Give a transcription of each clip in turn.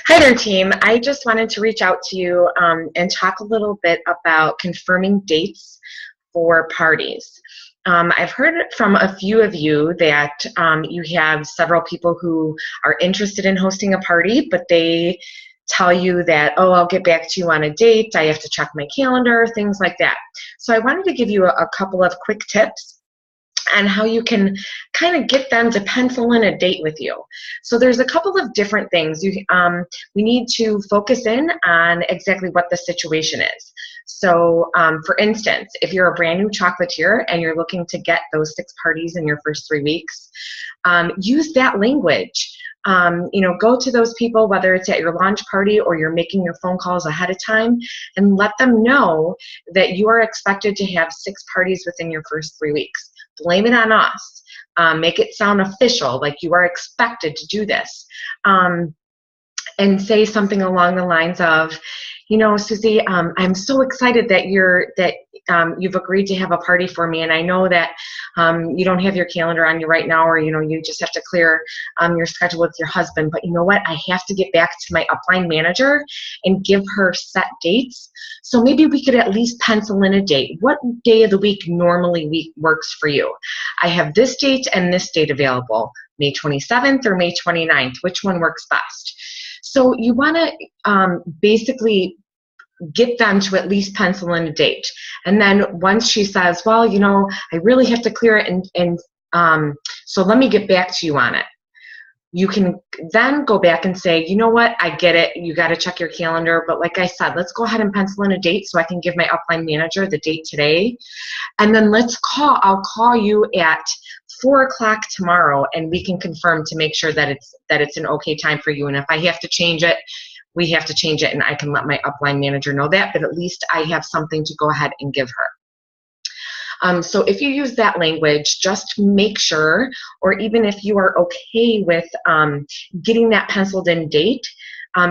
Hi there, team. I just wanted to reach out to you and talk a little bit about confirming dates for parties. I've heard from a few of you that you have several people who are interested in hosting a party, but they tell you that, oh, I'll get back to you on a date, I have to check my calendar, things like that. So I wanted to give you a couple of quick tips and how you can kind of get them to pencil in a date with you. So there's a couple of different things. We need to focus in on exactly what the situation is. So for instance, if you're a brand new chocolatier and you're looking to get those 6 parties in your first 3 weeks, use that language. Go to those people, whether it's at your launch party or you're making your phone calls ahead of time, and let them know that you are expected to have 6 parties within your first 3 weeks. Blame it on us. Make it sound official, like you are expected to do this. And say something along the lines of, Susie, I'm so excited that you've agreed to have a party for me, and I know that you don't have your calendar on you right now, or you just have to clear your schedule with your husband. But you know what? I have to get back to my upline manager and give her set dates. So maybe we could at least pencil in a date. What day of the week normally works for you? I have this date and this date available, May 27th or May 29th. Which one works best? So you want to basically get them to at least pencil in a date. And then once she says, well, I really have to clear it, and so let me get back to you on it. You can then go back and say, you know what, I get it. You got to check your calendar. But like I said, let's go ahead and pencil in a date so I can give my upline manager the date today. And then I'll call you at 4 o'clock tomorrow, and we can confirm to make sure that it's an okay time for you. And if I have to change it, we have to change it, and I can let my upline manager know that, but at least I have something to go ahead and give her. So if you use that language, just make sure, or even if you are okay with getting that penciled in date,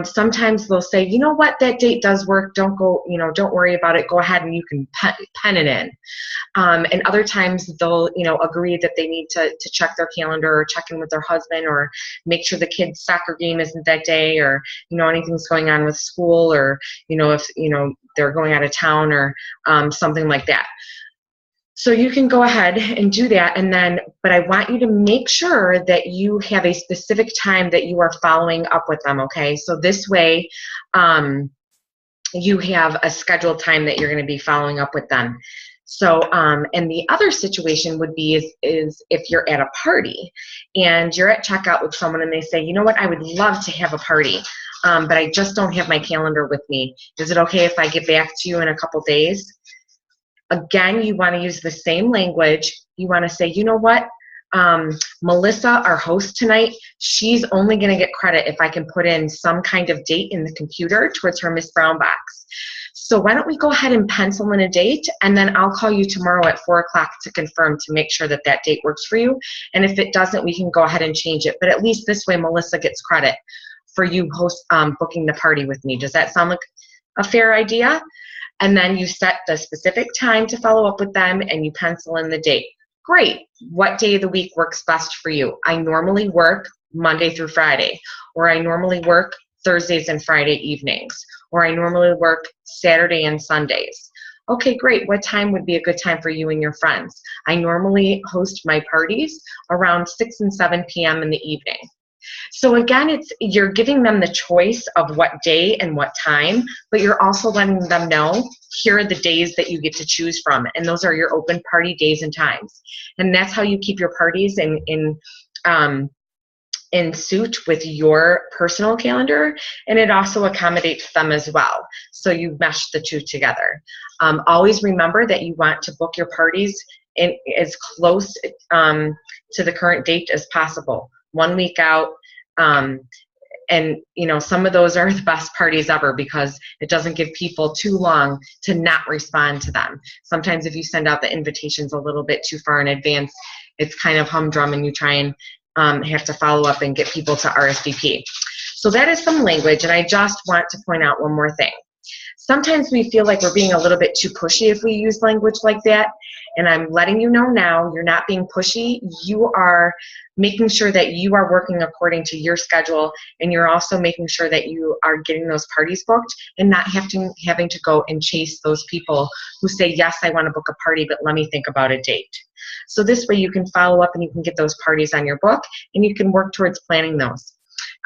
sometimes they'll say, you know what, that date does work. Don't worry about it. Go ahead and you can pen it in. And other times they'll, agree that they need to check their calendar or check in with their husband or make sure the kid's soccer game isn't that day, or, anything's going on with school, or, if, they're going out of town, or something like that. So you can go ahead and do that, but I want you to make sure that you have a specific time that you are following up with them, okay? So this way, you have a scheduled time that you're going to be following up with them. So, and the other situation would be is if you're at a party and you're at checkout with someone and they say, you know what, I would love to have a party, but I just don't have my calendar with me. Is it okay if I get back to you in a couple days? Again, you want to use the same language. You want to say, you know what, Melissa, our host tonight, she's only going to get credit if I can put in some kind of date in the computer towards her Miss Brown box. So why don't we go ahead and pencil in a date, and then I'll call you tomorrow at 4 o'clock to confirm, to make sure that that date works for you. And if it doesn't, we can go ahead and change it. But at least this way, Melissa gets credit for you booking the party with me. Does that sound like a fair idea? And then you set the specific time to follow up with them, and you pencil in the date. Great. What day of the week works best for you? I normally work Monday through Friday, or I normally work Thursdays and Friday evenings, or I normally work Saturday and Sundays. Okay, great. What time would be a good time for you and your friends? I normally host my parties around 6 and 7 p.m. in the evening. So again, you're giving them the choice of what day and what time, but you're also letting them know, here are the days that you get to choose from, and those are your open party days and times. And that's how you keep your parties in suit with your personal calendar, and it also accommodates them as well. So you mesh the two together. Always remember that you want to book your parties in as close to the current date as possible. 1 week out, and some of those are the best parties ever because it doesn't give people too long to not respond to them. Sometimes if you send out the invitations a little bit too far in advance, it's kind of humdrum, and you try and have to follow up and get people to RSVP. So that is some language, and I just want to point out one more thing. Sometimes we feel like we're being a little bit too pushy if we use language like that, And I'm letting you know now, you're not being pushy. You are making sure that you are working according to your schedule, and you're also making sure that you are getting those parties booked and not having to go and chase those people who say, yes, I want to book a party, but let me think about a date. So this way you can follow up and you can get those parties on your book, and you can work towards planning those.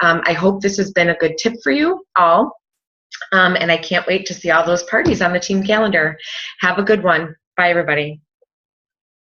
I hope this has been a good tip for you all, and I can't wait to see all those parties on the team calendar. Have a good one. Bye, everybody.